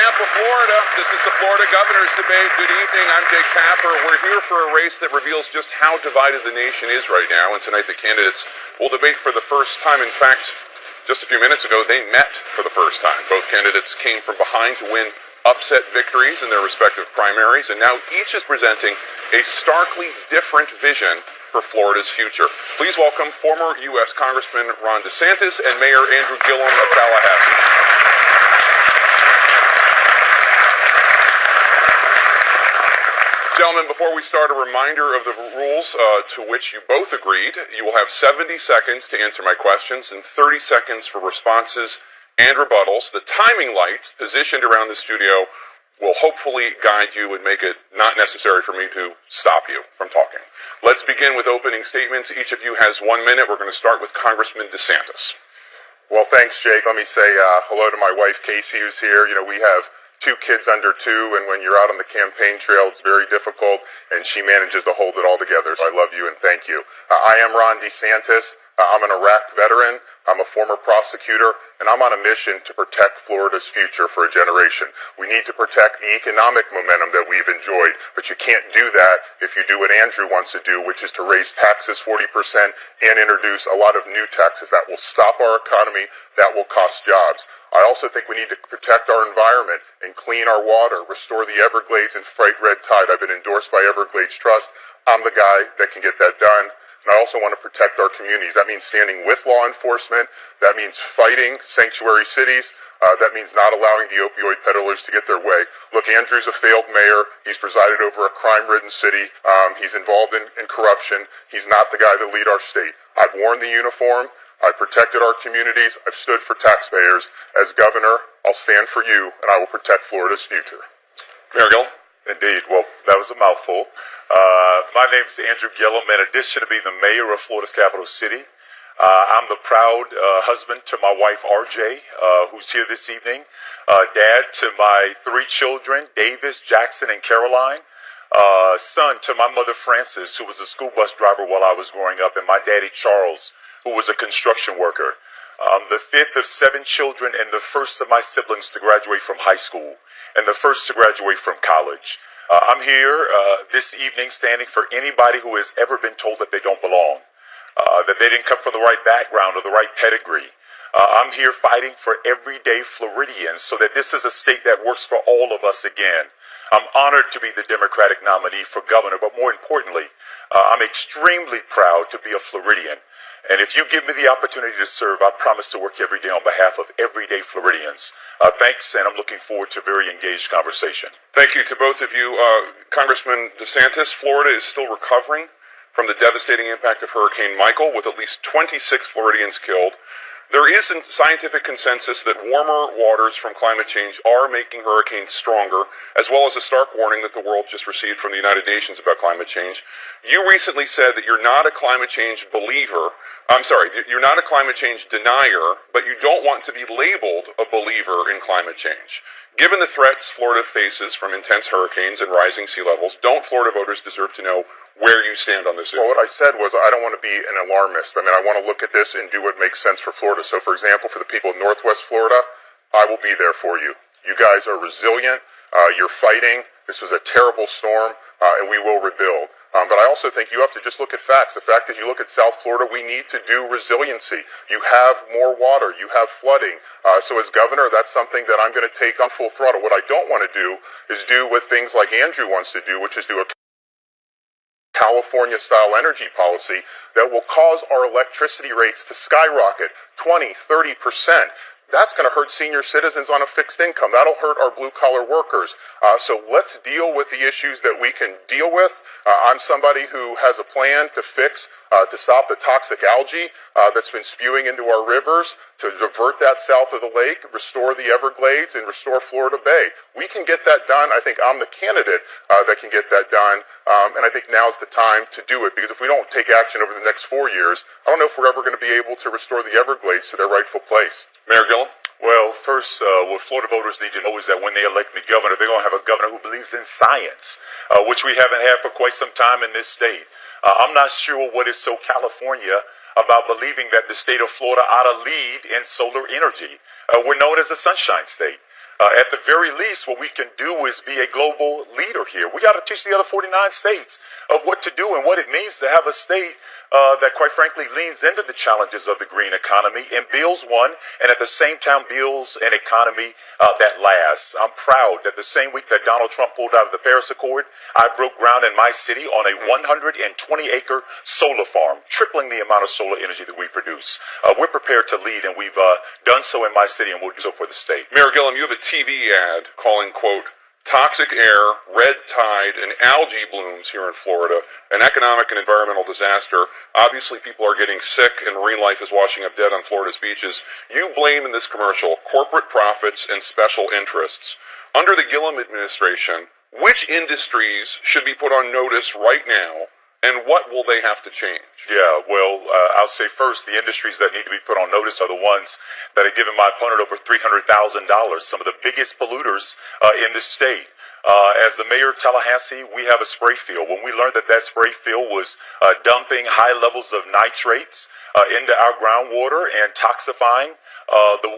Tampa, Florida. This is the Florida Governor's Debate. Good evening. I'm Jake Tapper. We're here for a race that reveals just how divided the nation is right now. And tonight the candidates will debate for the first time. In fact, just a few minutes ago, they met for the first time. Both candidates came from behind to win upset victories in their respective primaries. And now each is presenting a starkly different vision for Florida's future. Please welcome former U.S. Congressman Ron DeSantis and Mayor Andrew Gillium of Tallahassee. Gentlemen, before we start, a reminder of the rules to which you both agreed. You will have 70 seconds to answer my questions and 30 seconds for responses and rebuttals. The timing lights positioned around the studio will hopefully guide you and make it not necessary for me to stop you from talking. Let's begin with opening statements. Each of you has 1 minute. We're going to start with Congressman DeSantis. Well, thanks, Jake. Let me say hello to my wife, Casey, who's here. You know, we have 2 kids under 2, and when you're out on the campaign trail, it's very difficult, and she manages to hold it all together. So I love you and thank you. I am Ron DeSantis. I'm an Iraq veteran. I'm a former prosecutor, and I'm on a mission to protect Florida's future for a generation. We need to protect the economic momentum that we've enjoyed, but you can't do that if you do what Andrew wants to do, which is to raise taxes 40% and introduce a lot of new taxes that will stop our economy, that will cost jobs. I also think we need to protect our environment and clean our water, restore the Everglades, and fight red tide. I've been endorsed by Everglades Trust. I'm the guy that can get that done. And I also want to protect our communities. That means standing with law enforcement. That means fighting sanctuary cities. That means not allowing the opioid peddlers to get their way. Look, Andrew's a failed mayor. He's presided over a crime-ridden city. He's involved in corruption. He's not the guy that lead our state. I've worn the uniform. I've protected our communities. I've stood for taxpayers. As governor, I'll stand for you, and I will protect Florida's future. Mayor Gill? Indeed. Well, that was a mouthful. My name is Andrew Gillium. In addition to being the mayor of Florida's capital city, I'm the proud husband to my wife, RJ, who's here this evening. Dad to my 3 children, Davis, Jackson, and Caroline. Son to my mother, Frances, who was a school bus driver while I was growing up, and my daddy, Charles, who was a construction worker. The 5th of 7 children and the first of my siblings to graduate from high school and the first to graduate from college. I'm here this evening standing for anybody who has ever been told that they don't belong, that they didn't come from the right background or the right pedigree. I'm here fighting for everyday Floridians so that this is a state that works for all of us again. I'm honored to be the Democratic nominee for governor, but more importantly, I'm extremely proud to be a Floridian. And if you give me the opportunity to serve, I promise to work every day on behalf of everyday Floridians. Thanks, and I'm looking forward to a very engaged conversation. Thank you to both of you. Congressman DeSantis, Florida is still recovering from the devastating impact of Hurricane Michael, with at least 26 Floridians killed. There is a scientific consensus that warmer waters from climate change are making hurricanes stronger, as well as a stark warning that the world just received from the United Nations about climate change. You recently said that you're not a climate change believer. You're not a climate change denier, but you don't want to be labeled a believer in climate change. Given the threats Florida faces from intense hurricanes and rising sea levels, don't Florida voters deserve to know where you stand on this issue? Well, what I said was I don't want to be an alarmist. I mean, I want to look at this and do what makes sense for Florida. So, for example, for the people of Northwest Florida, I will be there for you. You guys are resilient. You're fighting. This was a terrible storm, and we will rebuild. But I also think you have to just look at facts. The fact is, you look at South Florida, we need to do resiliency. You have more water. You have flooding. So as governor, that's something that I'm going to take on full throttle. What I don't want to do is do what things like Andrew wants to do, which is do a California-style energy policy that will cause our electricity rates to skyrocket 20, 30%. That's going to hurt senior citizens on a fixed income. That'll hurt our blue-collar workers. So let's deal with the issues that we can deal with. I'm somebody who has a plan to fix, to stop the toxic algae that's been spewing into our rivers, to divert that south of the lake, restore the Everglades, and restore Florida Bay. We can get that done. I think I'm the candidate that can get that done. And I think now's the time to do it, because if we don't take action over the next 4 years, I don't know if we're ever going to be able to restore the Everglades to their rightful place. Mayor Gilliam? Well, first, what Florida voters need to know is that when they elect me governor, they're going to have a governor who believes in science, which we haven't had for quite some time in this state. I'm not sure what is so California about believing that the state of Florida ought to lead in solar energy. We're known as the Sunshine State. At the very least, what we can do is be a global leader here. We got to teach the other 49 states of what to do and what it means to have a state that, quite frankly, leans into the challenges of the green economy and builds one, and at the same time builds an economy that lasts. I'm proud that the same week that Donald Trump pulled out of the Paris Accord, I broke ground in my city on a 120-acre solar farm, tripling the amount of solar energy that we produce. We're prepared to lead, and we've done so in my city, and we'll do so for the state. Mayor Gilliam, you have a TV ad calling, quote, toxic air, red tide, and algae blooms here in Florida, an economic and environmental disaster. Obviously, people are getting sick, and marine life is washing up dead on Florida's beaches. You blame in this commercial corporate profits and special interests. Under the Gilliam administration, which industries should be put on notice right now, and what will they have to change? Yeah, well, I'll say first, the industries that need to be put on notice are the ones that have given my opponent over $300,000, some of the biggest polluters in the state. As the mayor of Tallahassee, we have a spray field. When we learned that that spray field was dumping high levels of nitrates into our groundwater and toxifying the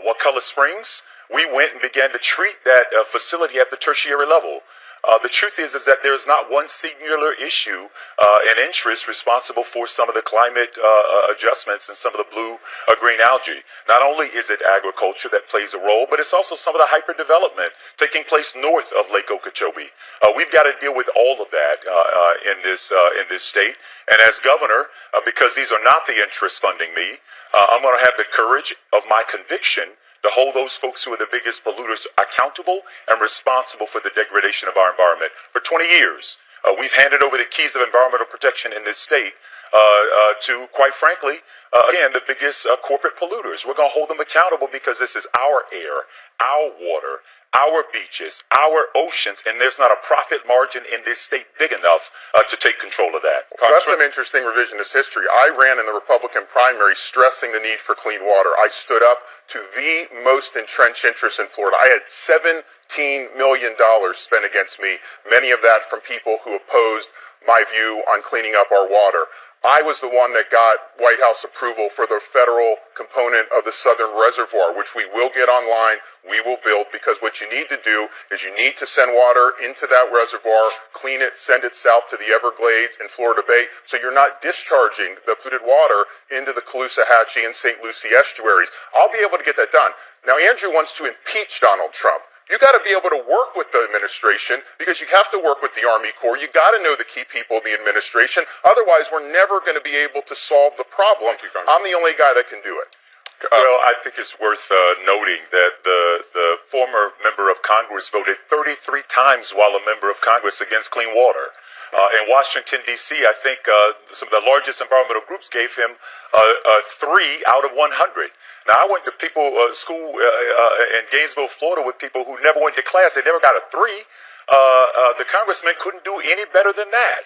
Wakulla Springs, we went and began to treat that facility at the tertiary level. The truth is that there is not one singular issue and interest responsible for some of the climate adjustments and some of the blue-green algae. Not only is it agriculture that plays a role, but it's also some of the hyperdevelopment taking place north of Lake Okeechobee. We've got to deal with all of that in this state. And as governor, because these are not the interests funding me, I'm going to have the courage of my conviction to hold those folks who are the biggest polluters accountable and responsible for the degradation of our environment. For 20 years, we've handed over the keys of environmental protection in this state to, quite frankly, again, the biggest corporate polluters. We're going to hold them accountable because this is our air, our water, our beaches, our oceans, and there's not a profit margin in this state big enough to take control of that. Well, that's some interesting revisionist history. I ran in the Republican primary stressing the need for clean water. I stood up to the most entrenched interests in Florida. I had $17 million spent against me, many of that from people who opposed my view on cleaning up our water. I was the one that got White House approval for the federal component of the Southern Reservoir, which we will get online, we will build, because what you need to do is you need to send water into that reservoir, clean it, send it south to the Everglades and Florida Bay, so you're not discharging the polluted water into the Caloosahatchee and St. Lucie estuaries. I'll be able to get that done. Now, Andrew wants to impeach Donald Trump. You got to be able to work with the administration because you have to work with the Army Corps. You got to know the key people in the administration. Otherwise, we're never going to be able to solve the problem. I'm the only guy that can do it. Well, I think it's worth noting that the former member of Congress voted 33 times while a member of Congress against clean water. In Washington, D.C., I think some of the largest environmental groups gave him 3 out of 100. Now, I went to school in Gainesville, Florida, with people who never went to class. They never got a 3. The congressman couldn't do any better than that.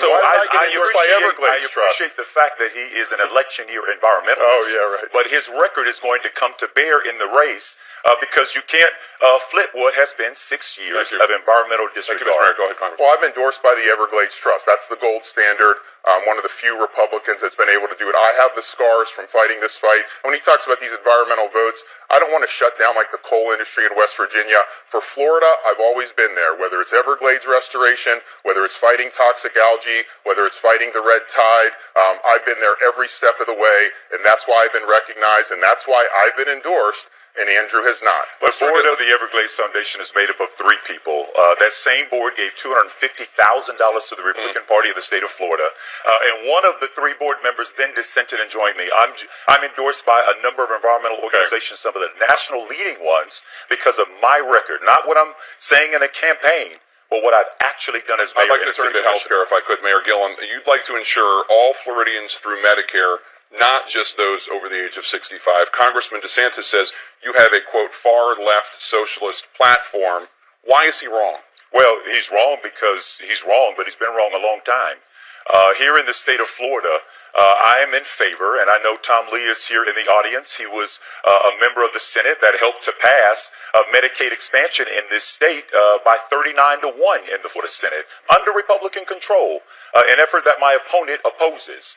So I appreciate the fact that he is an election-year environmentalist. Oh, yeah, right. But his record is going to come to bear in the race because you can't flip what has been 6 years of environmental disregard. Thank you, Mr. Mayor. Go ahead, Congressman. Well, I've been endorsed by the Everglades Trust. That's the gold standard. One of the few Republicans that's been able to do it. I have the scars from fighting this fight. When he talks about these environmental votes, I don't want to shut down like the coal industry in West Virginia. For Florida, I've always been there, whether it's Everglades restoration, whether it's fighting toxic algae, whether it's fighting the red tide. I've been there every step of the way, and that's why I've been recognized, and that's why I've been endorsed, and Andrew has not. The board of the Everglades Foundation is made up of 3 people. That same board gave $250,000 to the Republican Party of the state of Florida. And one of the 3 board members then dissented and joined me. I'm endorsed by a number of environmental organizations, some of the national leading ones, because of my record. Not what I'm saying in a campaign, but what I've actually done as mayor. I'd like to turn to healthcare, if I could, Mayor Gilliam. You'd like to ensure all Floridians through Medicare, not just those over the age of 65. Congressman DeSantis says you have a, quote, far-left socialist platform. Why is he wrong? Well, he's wrong because he's wrong, but he's been wrong a long time. Here in the state of Florida, I am in favor, and I know Tom Lee is here in the audience. He was a member of the Senate that helped to pass Medicaid expansion in this state by 39-1 in the Florida Senate under Republican control, an effort that my opponent opposes.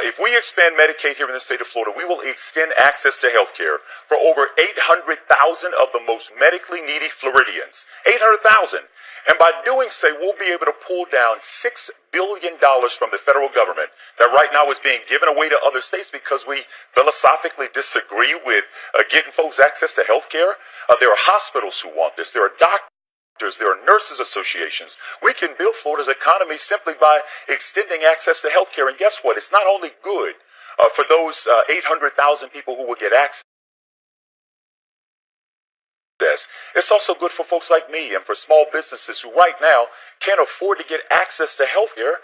If we expand Medicaid here in the state of Florida, we will extend access to health care for over 800,000 of the most medically needy Floridians. 800,000. And by doing so, we'll be able to pull down $6 billion from the federal government that right now is being given away to other states because we philosophically disagree with getting folks access to health care. There are hospitals who want this. There are doctors. There are nurses associations. We can build Florida's economy simply by extending access to health care. And guess what? It's not only good for those 800,000 people who will get access. It's also good for folks like me and for small businesses who right now can't afford to get access to health care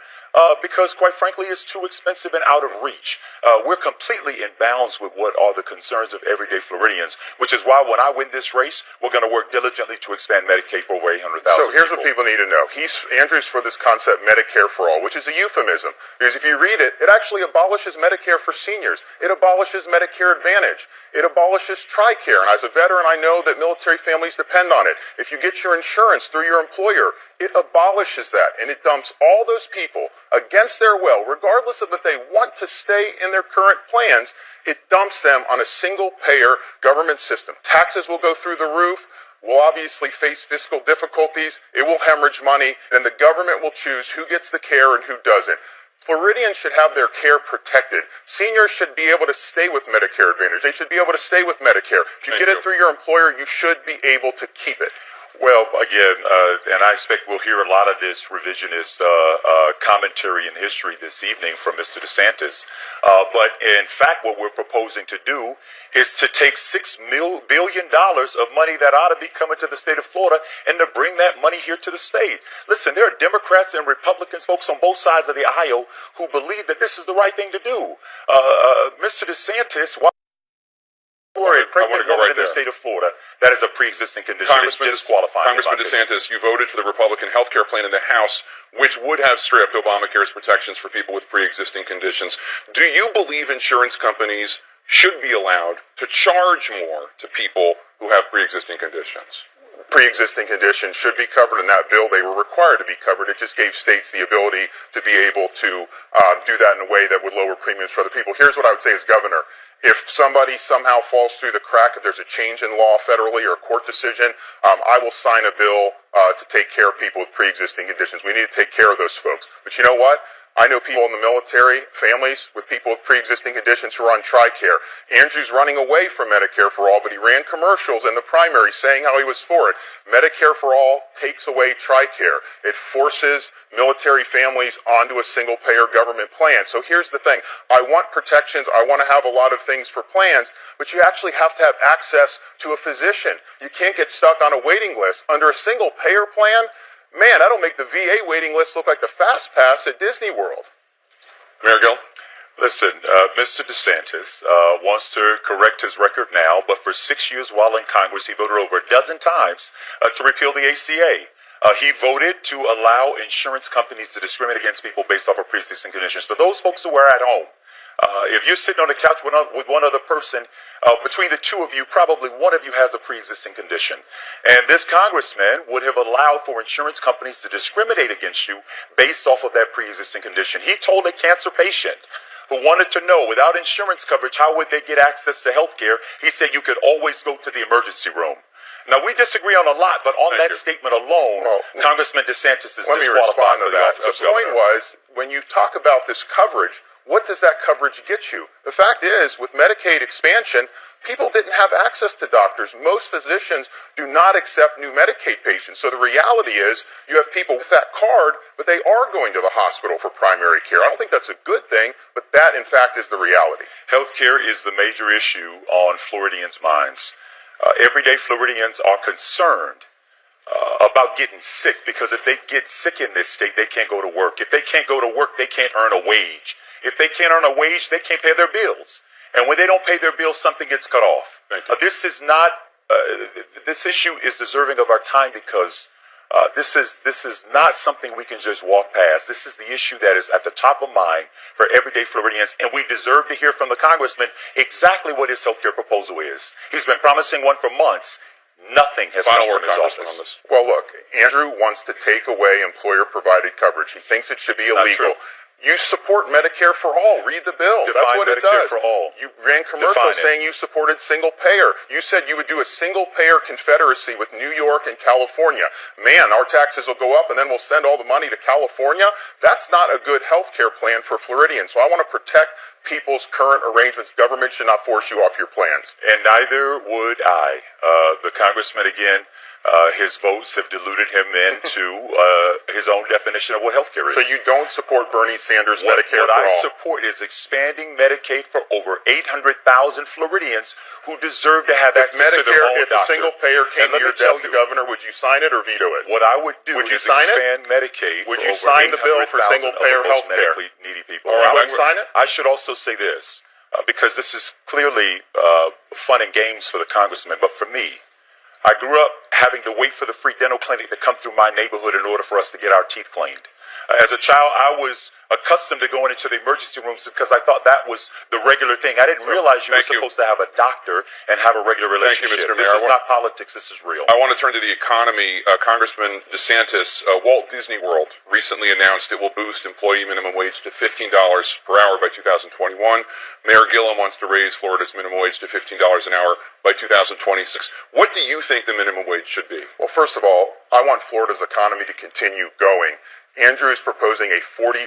because, quite frankly, it's too expensive and out of reach. We're completely in bounds with what are the concerns of everyday Floridians, which is why when I win this race, we're going to work diligently to expand Medicaid for over 800,000 So here's what people need to know. Andrew's for this concept Medicare for all, which is a euphemism. Because if you read it, it actually abolishes Medicare for seniors. It abolishes Medicare Advantage. It abolishes TRICARE. And as a veteran, I know that military families depend on it. If you get your insurance through your employer, it abolishes that. And it dumps all those people against their will, regardless of if they want to stay in their current plans, it dumps them on a single-payer government system. Taxes will go through the roof. We'll obviously face fiscal difficulties. It will hemorrhage money. And the government will choose who gets the care and who doesn't. Floridians should have their care protected. Seniors should be able to stay with Medicare Advantage. They should be able to stay with Medicare. If you get it through your employer, you should be able to keep it. Well, again, and I expect we'll hear a lot of this revisionist commentary and history this evening from Mr. DeSantis. But in fact, what we're proposing to do is to take $6 billion of money that ought to be coming to the state of Florida and to bring that money here to the state. Listen, there are Democrats and Republicans, folks on both sides of the aisle, who believe that this is the right thing to do. Mr. DeSantis, for a pregnant woman in the state of Florida, that is a pre-existing condition. Congressman DeSantis, you voted for the Republican health care plan in the House, which would have stripped Obamacare's protections for people with pre-existing conditions. Do you believe insurance companies should be allowed to charge more to people who have pre-existing conditions? Pre-existing conditions should be covered in that bill. They were required to be covered. It just gave states the ability to be able to do that in a way that would lower premiums for other people. Here's what I would say as governor. If somebody somehow falls through the crack, if there's a change in law federally or a court decision, I will sign a bill to take care of people with pre-existing conditions. We need to take care of those folks. But you know what? I know people in the military, families with people with pre-existing conditions who are on TRICARE. Andrew's running away from Medicare for all, but he ran commercials in the primary saying how he was for it. Medicare for all takes away TRICARE. It forces military families onto a single-payer government plan. So here's the thing. I want protections. I want to have a lot of things for plans, but you actually have to have access to a physician. You can't get stuck on a waiting list. Under a single-payer plan, man, that'll make the VA waiting list look like the Fast Pass at Disney World. Mayor Gill? Listen, Mr. DeSantis wants to correct his record now, but for 6 years while in Congress, he voted over a dozen times to repeal the ACA. He voted to allow insurance companies to discriminate against people based off of pre-existing conditions. For those folks who are at home, if you're sitting on the couch with one other person, between the two of you, probably one of you has a pre-existing condition. And this congressman would have allowed for insurance companies to discriminate against you based off of that pre-existing condition. He told a cancer patient who wanted to know, without insurance coverage, how would they get access to health care? He said you could always go to the emergency room. Now, we disagree on a lot, but on that statement alone, Congressman DeSantis is disqualified for the office of governor. The point was, when you talk about this coverage, what does that coverage get you? The fact is, with Medicaid expansion, people didn't have access to doctors. Most physicians do not accept new Medicaid patients. So the reality is, you have people with that card, but they are going to the hospital for primary care. I don't think that's a good thing, but that, in fact, is the reality. Healthcare is the major issue on Floridians' minds. Everyday Floridians are concerned about getting sick, because if they get sick in this state, they can't go to work. If they can't go to work, they can't earn a wage. If they can't earn a wage, they can't pay their bills. And when they don't pay their bills, something gets cut off. This is not, this issue is deserving of our time because This is not something we can just walk past. This is the issue that is at the top of mind for everyday Floridians, and we deserve to hear from the congressman exactly what his health care proposal is. He's been promising one for months. Nothing has come from his office on this. Well, look, Andrew wants to take away employer-provided coverage. He thinks it should be illegal. You support Medicare for all. Read the bill. Define That's what Medicare it does. for all. You ran commercials saying you supported single payer. You said you would do a single payer confederacy with New York and California. Man, our taxes will go up and then we'll send all the money to California. That's not a good health care plan for Floridians. So I want to protect people's current arrangements. Government should not force you off your plans. And neither would I. The congressman, again, his votes have deluded him into his own definition of what health care is. So you don't support Bernie Sanders' Medicare for all? What I all? support is expanding Medicaid for over 800,000 Floridians who deserve to have access to their own If a single payer came to your desk, Governor, would you sign it or veto it? What I would do is expand Medicaid. Would you sign the bill for single payer health care? Medically needy people. All right, sign it? I should also say this, because this is clearly fun and games for the congressman, but for me, I grew up having to wait for the free dental clinic to come through my neighborhood in order for us to get our teeth cleaned. As a child, I was accustomed to going into the emergency rooms because I thought that was the regular thing. I didn't realize you were supposed to have a doctor and have a regular relationship. Thank you, Mr. This Mayor. is not politics. This is real. I want to turn to the economy. Congressman DeSantis, Walt Disney World recently announced it will boost employee minimum wage to $15 per hour by 2021. Mayor Gilliam wants to raise Florida's minimum wage to $15 an hour by 2026. What do you think the minimum wage should be? Well, first of all, I want Florida's economy to continue going. Andrew is proposing a 40%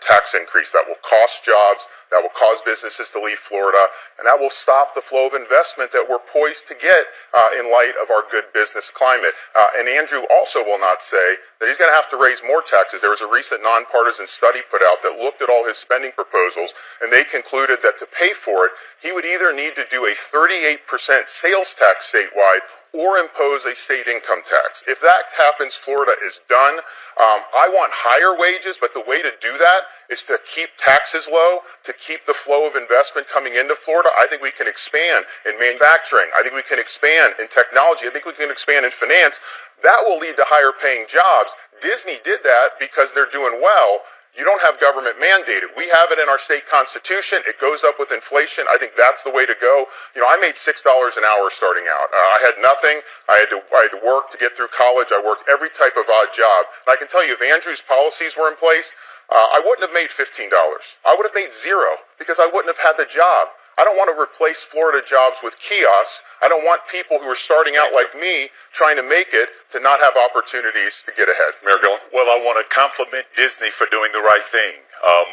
tax increase that will cost jobs, that will cause businesses to leave Florida, and that will stop the flow of investment that we're poised to get in light of our good business climate. And Andrew also will not say that he's going to have to raise more taxes. There was a recent nonpartisan study put out that looked at all his spending proposals, and they concluded that to pay for it, he would either need to do a 38% sales tax statewide or impose a state income tax. If that happens, Florida is done. I want higher wages, but the way to do that is to keep taxes low, to keep the flow of investment coming into Florida. I think we can expand in manufacturing. I think we can expand in technology. I think we can expand in finance. That will lead to higher paying jobs. Disney did that because they're doing well. You don't have government mandated. We have it in our state constitution. It goes up with inflation. I think that's the way to go. You know, I made $6 an hour starting out. I had nothing. I had to work to get through college. I worked every type of odd job. And I can tell you, if Andrew's policies were in place, I wouldn't have made $15. I would have made $0 because I wouldn't have had the job. I don't want to replace Florida jobs with kiosks. I don't want people who are starting out like me trying to make it to not have opportunities to get ahead. Mayor Gilliam? Well, I want to compliment Disney for doing the right thing,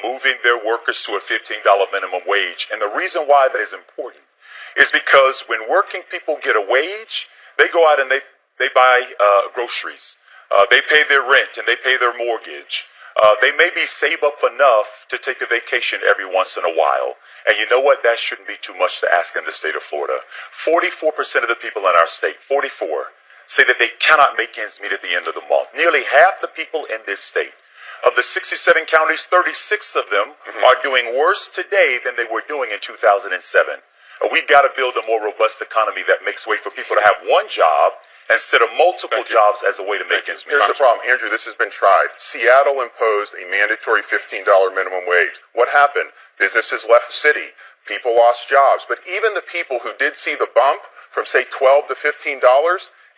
moving their workers to a $15 minimum wage. And the reason why that is important is because when working people get a wage, they go out and they buy groceries. They pay their rent and they pay their mortgage. They maybe save up enough to take a vacation every once in a while. And you know what? That shouldn't be too much to ask in the state of Florida. 44% of the people in our state, 44, say that they cannot make ends meet at the end of the month. Nearly half the people in this state, of the 67 counties, 36 of them are doing worse today than they were doing in 2007. We've got to build a more robust economy that makes way for people to have one job instead of multiple jobs as a way to make ends meet. Here's the problem, Andrew, this has been tried. Seattle imposed a mandatory $15 minimum wage. What happened? Businesses left the city. People lost jobs. But even the people who did see the bump from, say, $12 to $15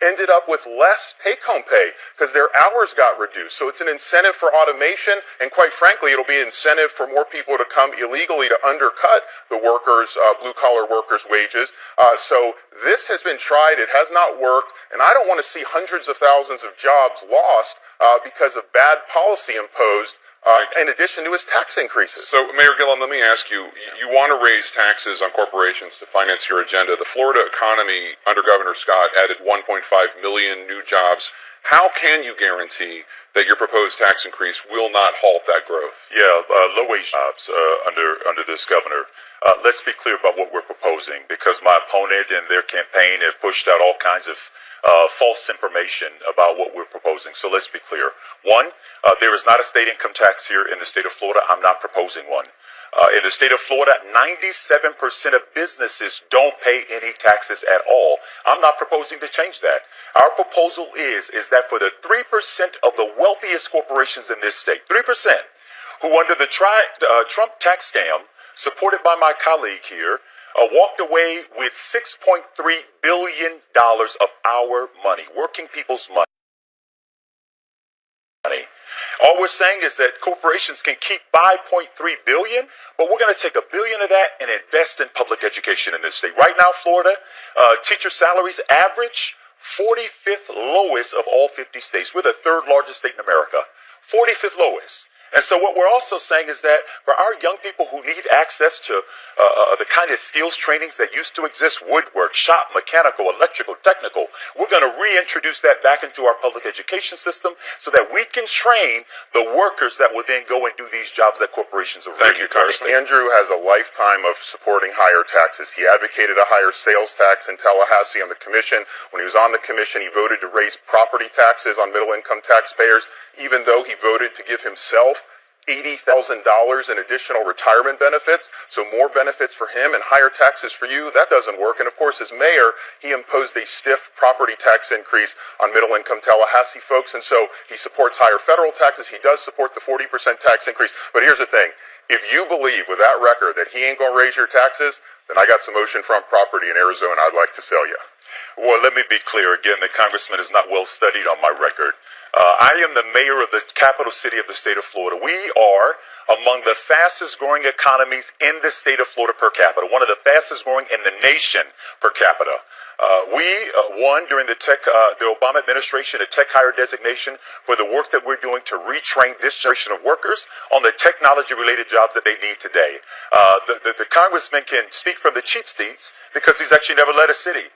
ended up with less take-home pay because their hours got reduced. So it's an incentive for automation, and quite frankly, it'll be an incentive for more people to come illegally to undercut the workers, blue-collar workers' wages. So this has been tried. It has not worked, and I don't want to see hundreds of thousands of jobs lost because of bad policy imposed in addition to his tax increases. So, Mayor Gilliam, let me ask you, you want to raise taxes on corporations to finance your agenda. The Florida economy under Governor Scott added 1.5 million new jobs. How can you guarantee that your proposed tax increase will not halt that growth? Yeah, low-wage jobs under this governor. Let's be clear about what we're proposing, because my opponent and their campaign have pushed out all kinds of false information about what we're proposing. So let's be clear. One, there is not a state income tax here in the state of Florida. I'm not proposing one. In the state of Florida, 97% of businesses don't pay any taxes at all. I'm not proposing to change that. Our proposal is that for the 3% of the wealthiest corporations in this state, 3%, who under the Trump tax scam, supported by my colleague here, walked away with $6.3 billion of our money, working people's money. All we're saying is that corporations can keep $5.3 billion, but we're going to take $1 billion of that and invest in public education in this state. Right now, Florida, teacher salaries average 45th lowest of all 50 states. We're the third largest state in America. 45th lowest. And so what we're also saying is that for our young people who need access to the kind of skills trainings that used to exist, woodwork, shop, mechanical, electrical, technical, we're going to reintroduce that back into our public education system so that we can train the workers that will then go and do these jobs that corporations are Thank you, Congressman. Andrew has a lifetime of supporting higher taxes. He advocated a higher sales tax in Tallahassee on the commission. When he was on the commission, he voted to raise property taxes on middle-income taxpayers, even though he voted to give himself $80,000 in additional retirement benefits, so more benefits for him and higher taxes for you. That doesn't work. And of course, as mayor, he imposed a stiff property tax increase on middle-income Tallahassee folks, and so he supports higher federal taxes. He does support the 40% tax increase. But here's the thing. If you believe with that record that he ain't going to raise your taxes, then I got some oceanfront property in Arizona I'd like to sell you. Well, let me be clear again. The congressman is not well studied on my record. I am the mayor of the capital city of the state of Florida. We are among the fastest growing economies in the state of Florida per capita, one of the fastest growing in the nation per capita. We won during the Obama administration a tech hire designation for the work that we're doing to retrain this generation of workers on the technology related jobs that they need today. The congressman can speak from the cheap seats because he's actually never led a city.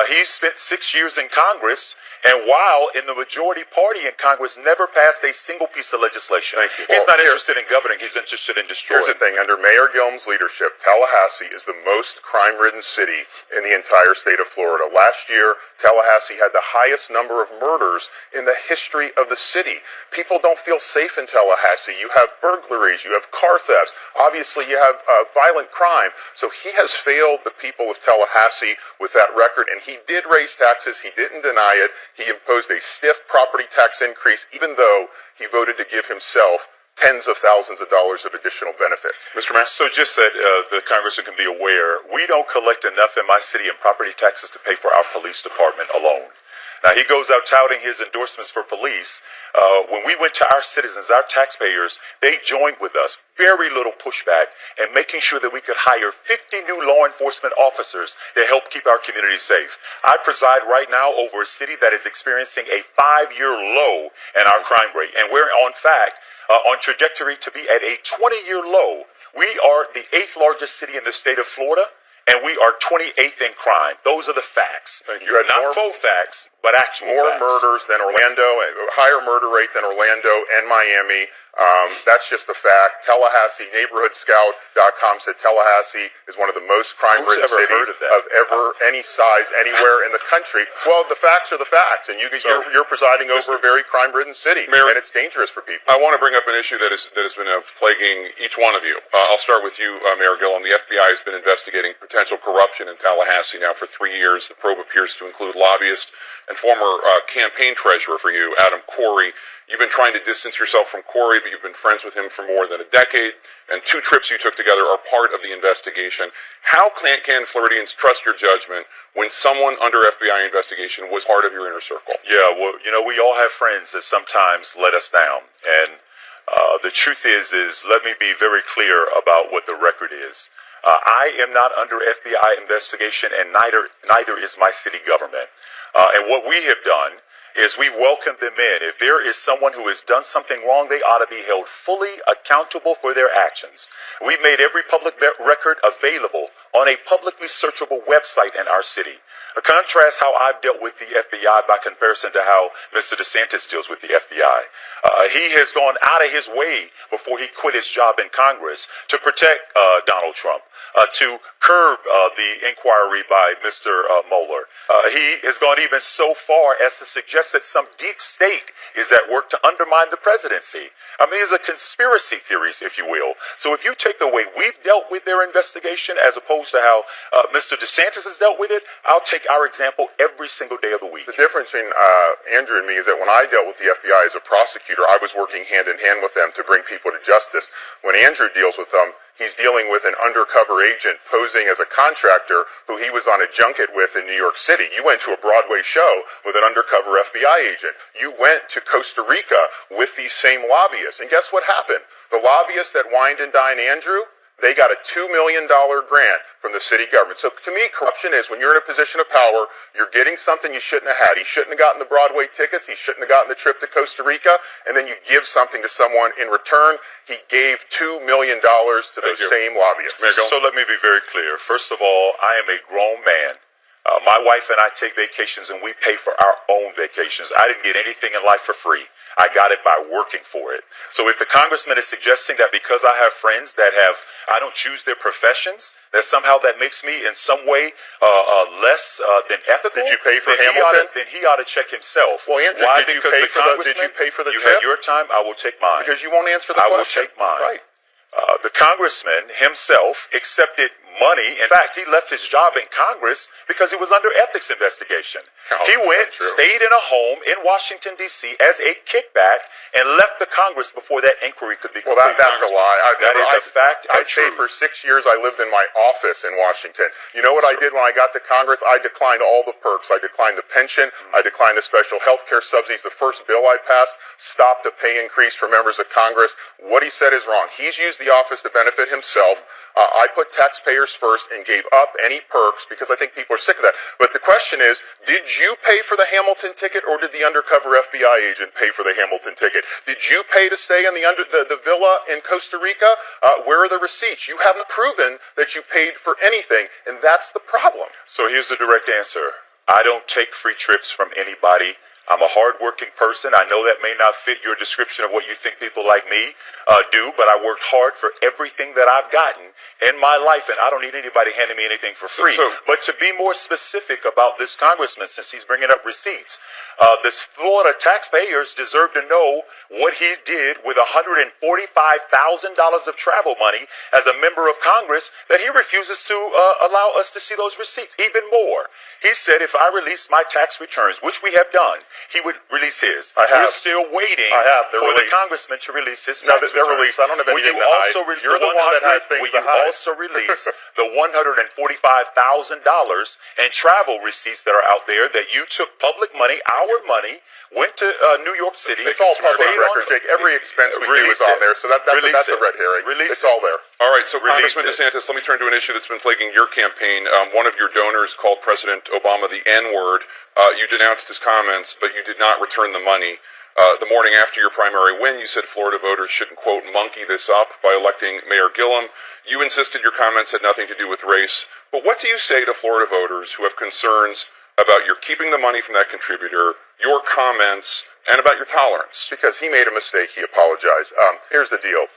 He's spent 6 years in Congress, and while in the majority party in Congress, never passed a single piece of legislation. He's not interested in governing, he's interested in destroying. Here's the thing, under Mayor Gilliam's leadership, Tallahassee is the most crime-ridden city in the entire state of Florida. Last year, Tallahassee had the highest number of murders in the history of the city. People don't feel safe in Tallahassee. You have burglaries, you have car thefts, obviously you have violent crime. So he has failed the people of Tallahassee with that record. And he did raise taxes. He didn't deny it. He imposed a stiff property tax increase, even though he voted to give himself tens of thousands of dollars of additional benefits. Mr. Master, so just that the congressman can be aware, we don't collect enough in my city in property taxes to pay for our police department alone. Now, he goes out touting his endorsements for police. When we went to our citizens, our taxpayers, they joined with us. Very little pushback and making sure that we could hire 50 new law enforcement officers to help keep our community safe. I preside right now over a city that is experiencing a 5-year low in our crime rate. And we're on trajectory to be at a 20-year low. We are the 8th largest city in the state of Florida, and we are 28th in crime. Those are the facts. You had not faux facts, but actual more facts. Murders than Orlando, higher murder rate than Orlando and Miami. That's just a fact. Tallahassee, neighborhoodscout.com said Tallahassee is one of the most crime-ridden cities of any size anywhere in the country. Well, the facts are the facts, and you're presiding over a very crime-ridden city, Mayor, and it's dangerous for people. I want to bring up an issue that has been plaguing each one of you. I'll start with you, Mayor Gilliam. The FBI has been investigating potential corruption in Tallahassee now for 3 years. The probe appears to include lobbyist and former campaign treasurer for you, Adam Corey. You've been trying to distance yourself from Corey, but you've been friends with him for more than a decade, and 2 trips you took together are part of the investigation. How can Floridians trust your judgment when someone under FBI investigation was part of your inner circle? Yeah, well, we all have friends that sometimes let us down, and the truth is let me be very clear about what the record is. I am not under FBI investigation, and neither is my city government. And what we have done is we welcome them in. If there is someone who has done something wrong, they ought to be held fully accountable for their actions. We've made every public record available on a publicly searchable website in our city. Contrast how I've dealt with the FBI by comparison to how Mr. DeSantis deals with the FBI. He has gone out of his way before he quit his job in Congress to protect Donald Trump, to curb the inquiry by Mr. Mueller. He has gone even so far as to suggest suggest that some deep state is at work to undermine the presidency. I mean, these are conspiracy theories, if you will. So if you take the way we've dealt with their investigation as opposed to how Mr. DeSantis has dealt with it, I'll take our example every single day of the week. The difference between Andrew and me is that when I dealt with the FBI as a prosecutor, I was working hand in hand with them to bring people to justice. When Andrew deals with them, he's dealing with an undercover agent posing as a contractor who he was on a junket with in New York City. You went to a Broadway show with an undercover FBI agent. You went to Costa Rica with these same lobbyists. And guess what happened? The lobbyists that wined and dined Andrew, they got a $2 million grant from the city government. So to me, corruption is when you're in a position of power, you're getting something you shouldn't have had. He shouldn't have gotten the Broadway tickets. He shouldn't have gotten the trip to Costa Rica. And then you give something to someone in return. He gave $2 million to those same lobbyists. So let me be very clear. First of all, I am a grown man. My wife and I take vacations and we pay for our own vacations. I didn't get anything in life for free. I got it by working for it. So if the congressman is suggesting that because I have friends that I don't choose their professions, that somehow that makes me in some way less than ethical. Did you pay for Hamilton? Then he ought to check himself. Well, Andrew, Why? did you pay for the you trip? had your time, I will take mine. Because you won't answer the question. I will take mine. Right. The congressman himself accepted money. In fact, he left his job in Congress because he was under ethics investigation. He went, stayed in a home in Washington, D.C. as a kickback and left the Congress before that inquiry could be completed. Well, that's a lie. That is a fact. I stayed for 6 years. I lived in my office in Washington. You know what I did when I got to Congress? I declined all the perks. I declined the pension. I declined the special health care subsidies. The first bill I passed stopped a pay increase for members of Congress. What he said is wrong. He's used the office to benefit himself. I put taxpayers first and gave up any perks because I think people are sick of that. But the question is, did you pay for the Hamilton ticket or did the undercover FBI agent pay for the Hamilton ticket? Did you pay to stay in the villa in Costa Rica? Where are the receipts? You haven't proven that you paid for anything, and that's the problem. So here's the direct answer. I don't take free trips from anybody. I'm a hard-working person. I know that may not fit your description of what you think people like me do, but I worked hard for everything that I've gotten in my life, and I don't need anybody handing me anything for free. But to be more specific about this congressman, since he's bringing up receipts, the Florida taxpayers deserve to know what he did with $145,000 of travel money as a member of Congress that he refuses to allow us to see those receipts. Even more, he said if I release my tax returns, which we have done, he would release his. We're still waiting for the congressman to release his tax returns. They're released. I don't have anything to hide. You're the one that has things to hide. Will you also release the $145,000 in travel receipts that are out there that you took public money, our money, went to New York City? It's all public record, Jake. Every expense we do is on there, so that's a red herring. It's all there. All right, so Congressman DeSantis, let me turn to an issue that's been plaguing your campaign. One of your donors called President Obama the N-word. You denounced his comments, but you did not return the money. The morning after your primary win, you said Florida voters shouldn't, quote, monkey this up by electing Mayor Gillium. You insisted your comments had nothing to do with race. But what do you say to Florida voters who have concerns about your keeping the money from that contributor, your comments, and about your tolerance? Because he made a mistake, he apologized. Here's the deal.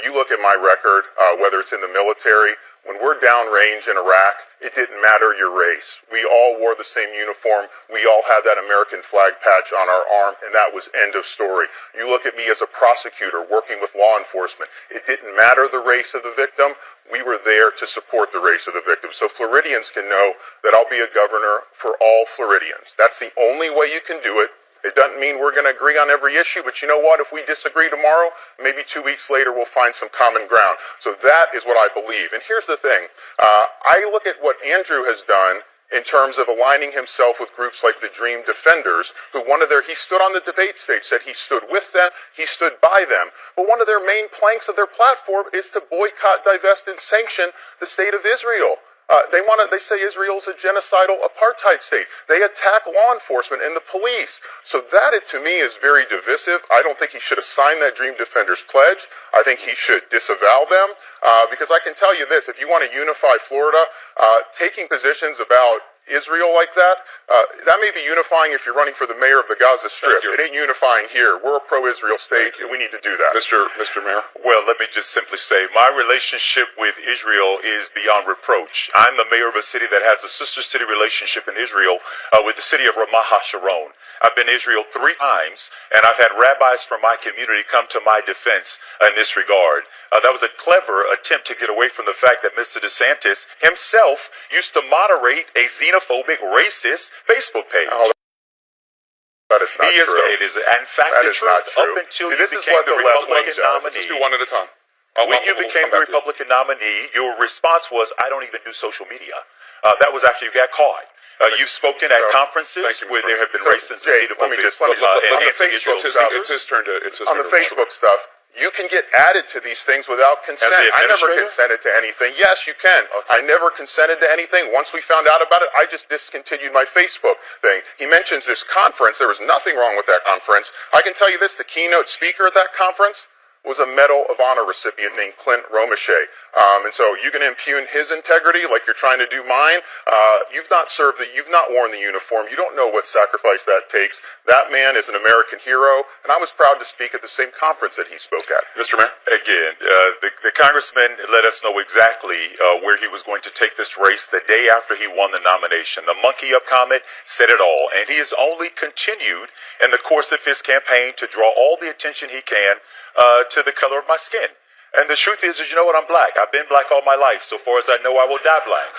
You look at my record, whether it's in the military, when we're downrange in Iraq, it didn't matter your race. We all wore the same uniform. We all had that American flag patch on our arm, and that was end of story. You look at me as a prosecutor working with law enforcement. It didn't matter the race of the victim. We were there to support the race of the victim. So Floridians can know that I'll be a governor for all Floridians. That's the only way you can do it. It doesn't mean we're going to agree on every issue, but you know what? If we disagree tomorrow, maybe 2 weeks later we'll find some common ground. So that is what I believe. And here's the thing. I look at what Andrew has done in terms of aligning himself with groups like the Dream Defenders, who he stood on the debate stage, said he stood with them, he stood by them. But one of their main planks of their platform is to boycott, divest, and sanction the state of Israel. They say Israel's a genocidal apartheid state. They attack law enforcement and the police. So that, to me, is very divisive. I don't think he should have signed that Dream Defenders pledge. I think he should disavow them. Because I can tell you this, if you want to unify Florida, taking positions about Israel like that, that may be unifying if you're running for the mayor of the Gaza Strip. It ain't unifying here. We're a pro-Israel state, and we need to do that. Mr. Mayor? Well, let me just simply say, my relationship with Israel is beyond reproach. I'm the mayor of a city that has a sister city relationship in Israel with the city of Ramat HaSharon. I've been to Israel 3 times, and I've had rabbis from my community come to my defense in this regard. That was a clever attempt to get away from the fact that Mr. DeSantis himself used to moderate a xenophobic, racist Facebook page. Oh, that is not true. It is, in fact, that the is truth. not true. Up until See, you this is became what the the left wing Republican does. nominee. Let's do one at a time. When you became the Republican nominee, your response was, "I don't even do social media." That was after you got caught. You've spoken at conferences where there have been racists and let me just, on the Facebook stuff, it's his turn to on the Facebook stuff. You can get added to these things without consent. I never consented to anything. Yes, you can. Okay. I never consented to anything. Once we found out about it, I just discontinued my Facebook thing. He mentions this conference. There was nothing wrong with that conference. I can tell you this, the keynote speaker at that conference was a Medal of Honor recipient named Clint Romeshay. And so you can impugn his integrity like you're trying to do mine. You've not worn the uniform. You don't know what sacrifice that takes. That man is an American hero, and I was proud to speak at the same conference that he spoke at. Mr. Mayor? Again, the congressman let us know exactly where he was going to take this race the day after he won the nomination. The monkey up comment said it all, and he has only continued in the course of his campaign to draw all the attention he can to the color of my skin. And the truth is, you know what, I'm black. I've been black all my life. So far as I know, I will die black.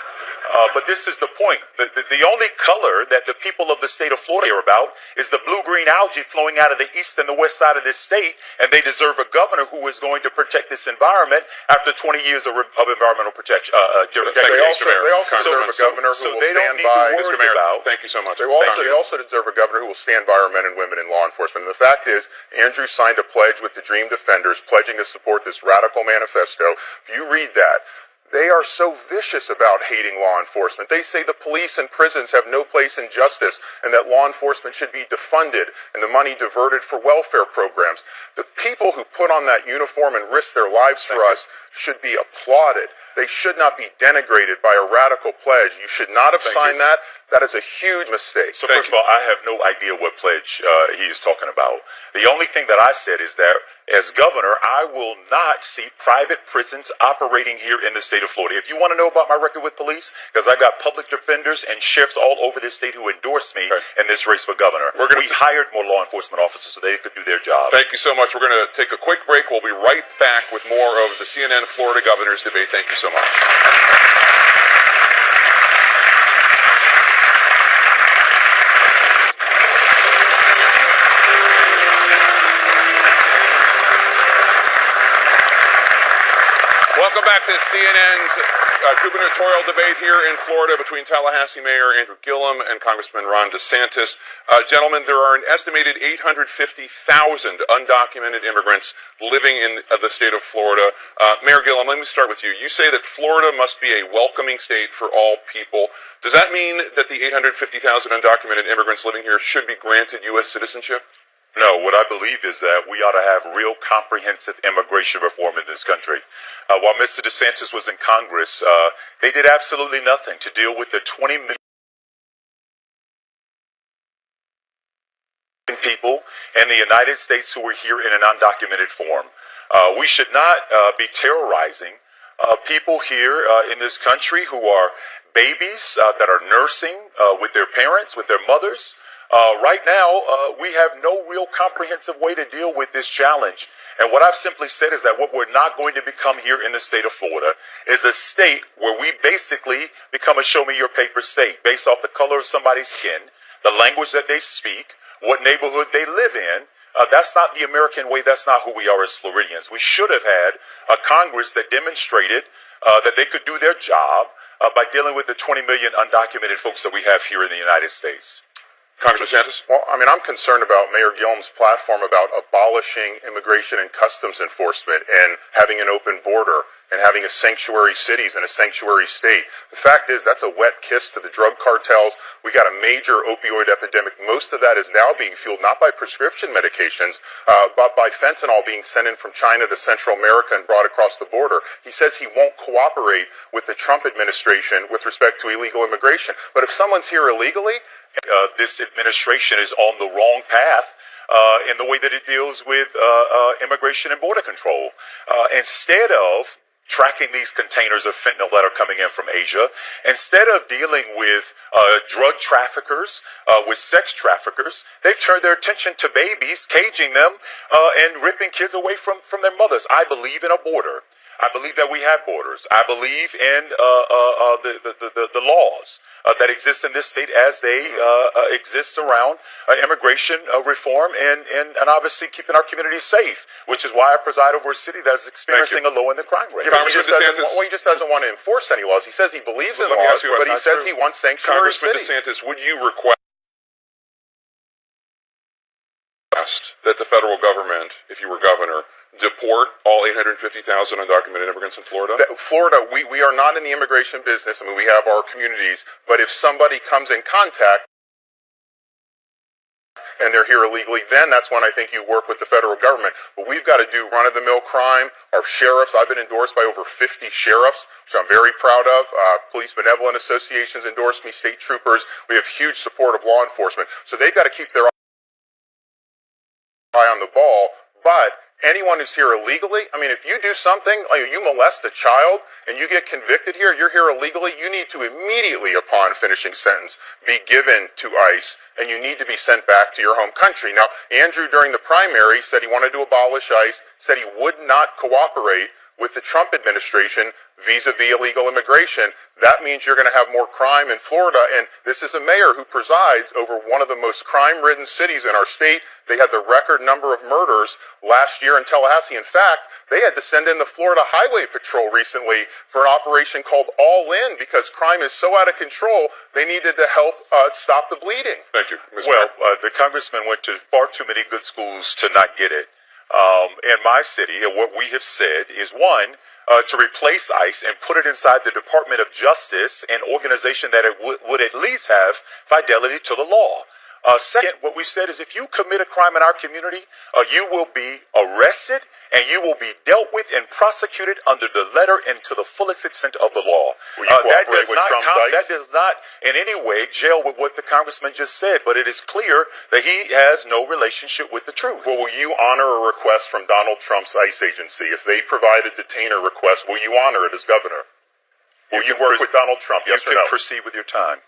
But this is the point. The only color that the people of the state of Florida care about is the blue-green algae flowing out of the east and the west side of this state, and they deserve a governor who is going to protect this environment after 20 years of environmental protection. They also deserve a governor who will stand by. Mr. Mayor, thank you so much. They also deserve a governor who will stand by our men and women in law enforcement. And the fact is, Andrew signed a pledge with the Dream Defenders, pledging to support this radical manifesto. If you read that, they are so vicious about hating law enforcement. They say the police and prisons have no place in justice and that law enforcement should be defunded and the money diverted for welfare programs. The people who put on that uniform and risk their lives for us should be applauded. They should not be denigrated by a radical pledge. You should not have signed that. That is a huge mistake. So first of all, I have no idea what pledge he is talking about. The only thing that I said is that as governor, I will not see private prisons operating here in the state of Florida. If you want to know about my record with police, because I've got public defenders and sheriffs all over this state who endorsed me in this race for governor. We hired more law enforcement officers so they could do their job. Thank you so much. We're going to take a quick break. We'll be right back with more of the CNN Florida Governor's Debate. Thank you so much. Welcome back to CNN's gubernatorial debate here in Florida between Tallahassee Mayor Andrew Gillium and Congressman Ron DeSantis. Gentlemen, there are an estimated 850,000 undocumented immigrants living in the state of Florida. Mayor Gillium, let me start with you. You say that Florida must be a welcoming state for all people. Does that mean that the 850,000 undocumented immigrants living here should be granted U.S. citizenship? No, what I believe is that we ought to have real comprehensive immigration reform in this country. While Mr. DeSantis was in Congress, they did absolutely nothing to deal with the 20 million people in the United States who are here in an undocumented form. We should not be terrorizing people here in this country who are babies that are nursing with their parents, with their mothers. Right now, we have no real comprehensive way to deal with this challenge. And what I've simply said is that what we're not going to become here in the state of Florida is a state where we basically become a show-me-your-paper state based off the color of somebody's skin, the language that they speak, what neighborhood they live in. That's not the American way. That's not who we are as Floridians. We should have had a Congress that demonstrated that they could do their job by dealing with the 20 million undocumented folks that we have here in the United States. Congressman DeSantis? Well, I mean, I'm concerned about Mayor Gilliam's platform about abolishing immigration and customs enforcement and having an open border. and having a sanctuary cities and a sanctuary state. The fact is, that's a wet kiss to the drug cartels. We got a major opioid epidemic. Most of that is now being fueled not by prescription medications, but by fentanyl being sent in from China to Central America and brought across the border. He says he won't cooperate with the Trump administration with respect to illegal immigration. But if someone's here illegally, this administration is on the wrong path in the way that it deals with immigration and border control. Instead of tracking these containers of fentanyl that are coming in from Asia, instead of dealing with drug traffickers, with sex traffickers, they've turned their attention to babies, caging them, and ripping kids away from their mothers. I believe in a border. I believe that we have borders. I believe in the laws that exist in this state as they exist around immigration reform and obviously keeping our communities safe, which is why I preside over a city that is experiencing a low in the crime rate. Yeah, he just doesn't want to enforce any laws. He says he believes in laws, but he says he wants sanctuary cities. Congressman DeSantis, would you request that the federal government, if you were governor, deport all 850,000 undocumented immigrants in Florida? Florida, we are not in the immigration business. I mean, we have our communities, but if somebody comes in contact and they're here illegally, then that's when I think you work with the federal government. But we've got to do run-of-the-mill crime. Our sheriffs, I've been endorsed by over 50 sheriffs, which I'm very proud of. Police benevolent associations endorse me, state troopers. We have huge support of law enforcement. So they've got to keep their eye on the ball, but anyone who's here illegally, I mean, if you do something, like you molest a child and you get convicted here, you're here illegally, you need to immediately, upon finishing sentence, be given to ICE, and you need to be sent back to your home country. Now, Andrew, during the primary, said he wanted to abolish ICE, said he would not cooperate with the Trump administration vis-a-vis illegal immigration. That means you're going to have more crime in Florida, and this is a mayor who presides over one of the most crime-ridden cities in our state. They had the record number of murders last year in Tallahassee. In fact, they had to send in the Florida Highway Patrol recently for an operation called All In because crime is so out of control, they needed to help stop the bleeding. Thank you, Mr. Well, the congressman went to far too many good schools to not get it. In my city, and what we have said is, one, to replace ICE and put it inside the Department of Justice, an organization that it would at least have fidelity to the law. Second, what we said is if you commit a crime in our community, you will be arrested and you will be dealt with and prosecuted under the letter and to the fullest extent of the law. That does not in any way jail with what the congressman just said, but it is clear that he has no relationship with the truth. Well, will you honor a request from Donald Trump's ICE agency? If they provide a detainer request, will you honor it as governor? Will you work with Donald Trump, yes or no? You can proceed with your time.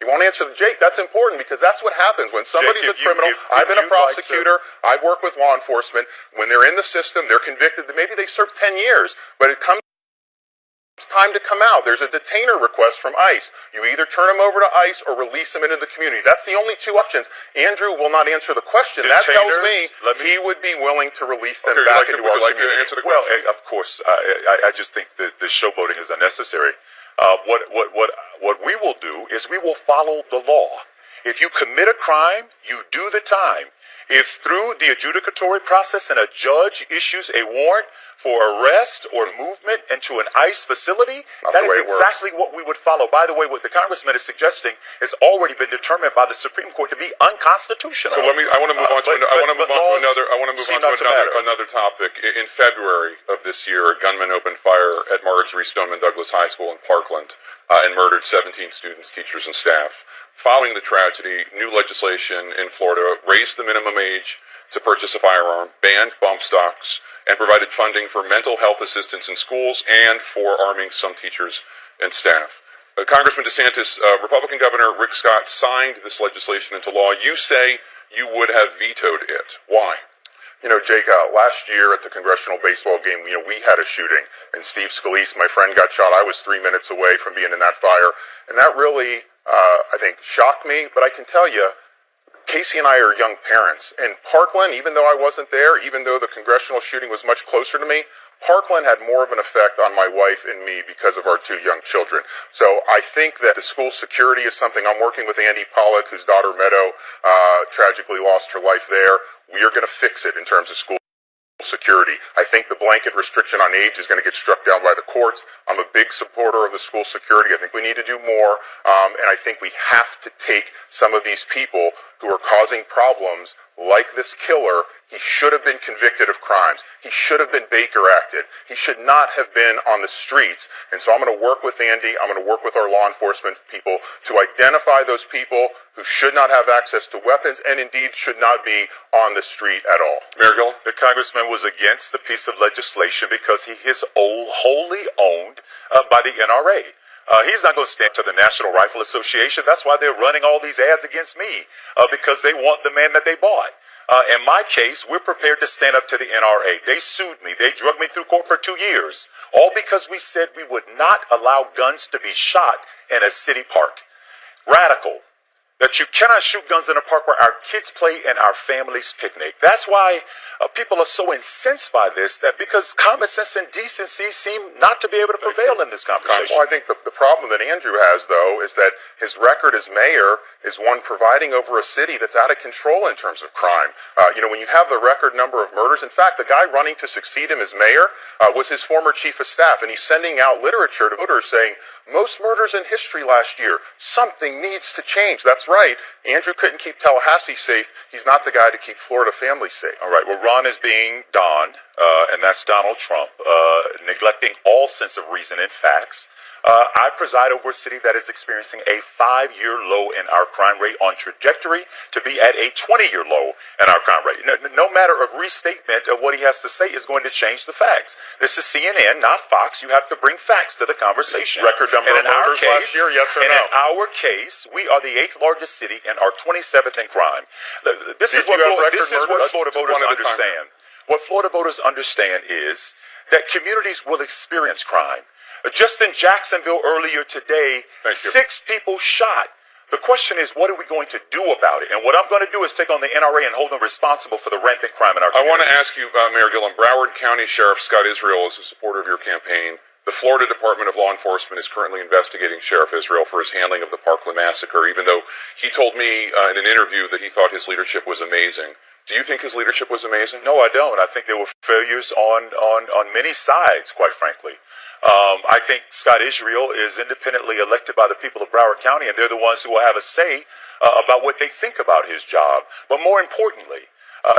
You won't answer the Jake. That's important because that's what happens when somebody's a criminal. I've been a prosecutor. I've worked with law enforcement. When they're in the system, they're convicted. Maybe they serve 10 years, but it's time to come out. There's a detainer request from ICE. You either turn them over to ICE or release them into the community. That's the only two options. Andrew will not answer the question. That tells me he would be willing to release them back into our community. Well, of course, I just think that the showboating is unnecessary. What we will do is we will follow the law. If you commit a crime, you do the time. If through the adjudicatory process and a judge issues a warrant for arrest or movement into an ICE facility, that is exactly what we would follow. By the way, what the congressman is suggesting has already been determined by the Supreme Court to be unconstitutional. So I want to move on to another topic. In February of this year, a gunman opened fire at Marjorie Stoneman Douglas High School in Parkland and murdered 17 students, teachers, and staff. Following the tragedy, new legislation in Florida raised the minimum age to purchase a firearm, banned bump stocks, and provided funding for mental health assistance in schools and for arming some teachers and staff. Congressman DeSantis, Republican Governor Rick Scott signed this legislation into law. You say you would have vetoed it. Why? You know, Jake, last year at the congressional baseball game, we had a shooting, and Steve Scalise, my friend, got shot. I was 3 minutes away from being in that fire, and that really, I think, shocked me. But I can tell you, Casey and I are young parents, and Parkland, even though I wasn't there, even though the congressional shooting was much closer to me, Parkland had more of an effect on my wife and me because of our two young children. So I think that the school security is something I'm working with Andy Pollack, whose daughter Meadow tragically lost her life there. We are going to fix it in terms of school security. I think the blanket restriction on age is going to get struck down by the courts. I'm a big supporter of the school security. I think we need to do more, and I think we have to take some of these people who are causing problems, like this killer. He should have been convicted of crimes. He should have been Baker acted. He should not have been on the streets. And so I'm going to work with Andy. I'm going to work with our law enforcement people to identify those people who should not have access to weapons and indeed should not be on the street at all. Mayor Gilliam? The congressman was against the piece of legislation because he is wholly owned by the NRA. He's not going to stand to the National Rifle Association. That's why they're running all these ads against me, because they want the man that they bought. In my case, we're prepared to stand up to the NRA. They sued me. They drug me through court for 2 years, all because we said we would not allow guns to be shot in a city park. Radical. That you cannot shoot guns in a park where our kids play and our families picnic. That's why people are so incensed by this, that because common sense and decency seem not to be able to prevail in this conversation. Well, I think the problem that Andrew has, though, is that his record as mayor is one providing over a city that's out of control in terms of crime. When you have the record number of murders, in fact, the guy running to succeed him as mayor was his former chief of staff, and he's sending out literature to voters saying, most murders in history last year, something needs to change. That's right. Andrew couldn't keep Tallahassee safe. He's not the guy to keep Florida families safe. All right. Well, Ron is being donned, and that's Donald Trump, neglecting all sense of reason and facts. I preside over a city that is experiencing a 5-year low in our crime rate, on trajectory to be at a 20-year low in our crime rate. No matter of restatement of what he has to say is going to change the facts. This is CNN, not Fox. You have to bring facts to the conversation. Record number of murders last year, yes or no? In our case, we are the 8th largest city and are 27th in crime. This is what Florida voters understand. What Florida voters understand is that communities will experience crime. Just in Jacksonville earlier today, 6 people shot. The question is, what are we going to do about it? And what I'm going to do is take on the NRA and hold them responsible for the rampant crime in our communities. I want to ask you, Mayor Gilliam, Broward County Sheriff Scott Israel is a supporter of your campaign. The Florida Department of Law Enforcement is currently investigating Sheriff Israel for his handling of the Parkland massacre, even though he told me in an interview that he thought his leadership was amazing. Do you think his leadership was amazing? No, I don't. I think there were failures on many sides, quite frankly. I think Scott Israel is independently elected by the people of Broward County, and they're the ones who will have a say about what they think about his job. But more importantly,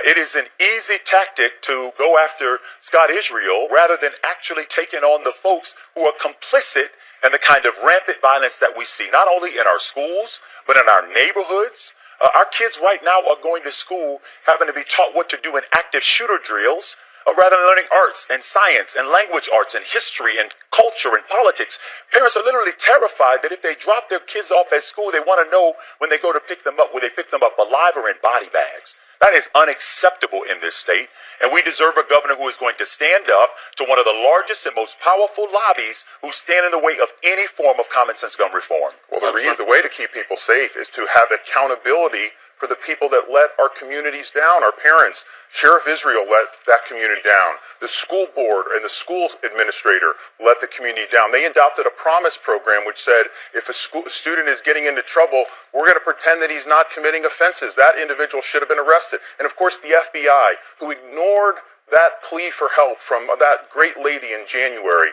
it is an easy tactic to go after Scott Israel rather than actually taking on the folks who are complicit in the kind of rampant violence that we see, not only in our schools, but in our neighborhoods. Our kids right now are going to school having to be taught what to do in active shooter drills, rather than learning arts and science and language arts and history and culture and politics. Parents are literally terrified that if they drop their kids off at school, they want to know when they go to pick them up, will they pick them up alive or in body bags. That is unacceptable in this state, and we deserve a governor who is going to stand up to one of the largest and most powerful lobbies who stand in the way of any form of common sense gun reform. Well, the way to keep people safe is to have accountability for the people that let our communities down, our parents. Sheriff Israel let that community down. The school board and the school administrator let the community down. They adopted a promise program which said if a student is getting into trouble, we're going to pretend that he's not committing offenses. That individual should have been arrested. And of course the FBI, who ignored that plea for help from that great lady in January.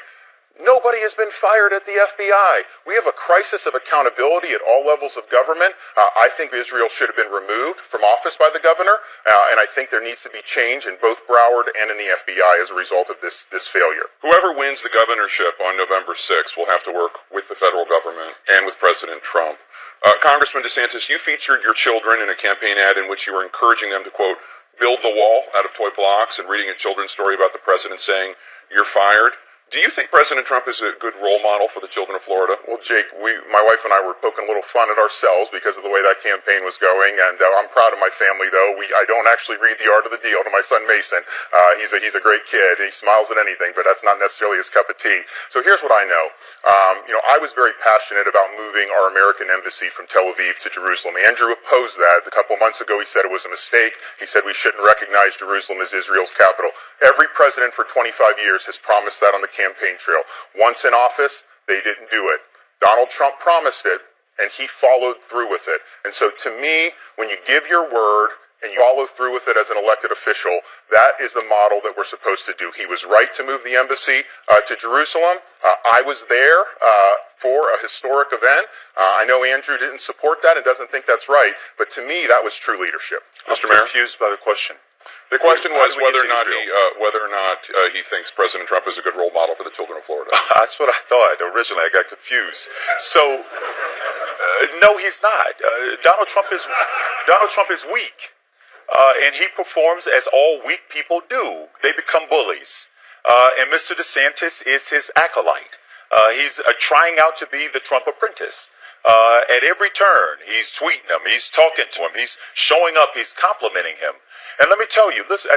Nobody has been fired at the FBI. We have a crisis of accountability at all levels of government. I think Israel should have been removed from office by the governor, and I think there needs to be change in both Broward and in the FBI as a result of this failure. Whoever wins the governorship on November 6th will have to work with the federal government and with President Trump. Congressman DeSantis, you featured your children in a campaign ad in which you were encouraging them to, quote, build the wall out of toy blocks, and reading a children's story about the president saying, you're fired. Do you think President Trump is a good role model for the children of Florida? Well, Jake, my wife and I were poking a little fun at ourselves because of the way that campaign was going, and I'm proud of my family, though. I don't actually read The Art of the Deal to my son Mason. He's a great kid. He smiles at anything, but that's not necessarily his cup of tea. So here's what I know. I was very passionate about moving our American embassy from Tel Aviv to Jerusalem. Andrew opposed that. A couple months ago, he said it was a mistake. He said we shouldn't recognize Jerusalem as Israel's capital. Every president for 25 years has promised that on the campaign trail. Once in office, they didn't do it. Donald Trump promised it, and he followed through with it. And so to me, when you give your word and you follow through with it as an elected official, that is the model that we're supposed to do. He was right to move the embassy to Jerusalem. I was there for a historic event. I know Andrew didn't support that and doesn't think that's right, but to me, that was true leadership. Mr. Mayor? Confused by the question. The question was whether or not Israel? he thinks President Trump is a good role model for the children of Florida. That's what I thought originally. I got confused. So, no, he's not. Donald Trump is weak, and he performs as all weak people do. They become bullies, and Mr. DeSantis is his acolyte. He's trying out to be the Trump apprentice. At every turn, he's tweeting him, he's talking to him, he's showing up, he's complimenting him. And let me tell you, listen,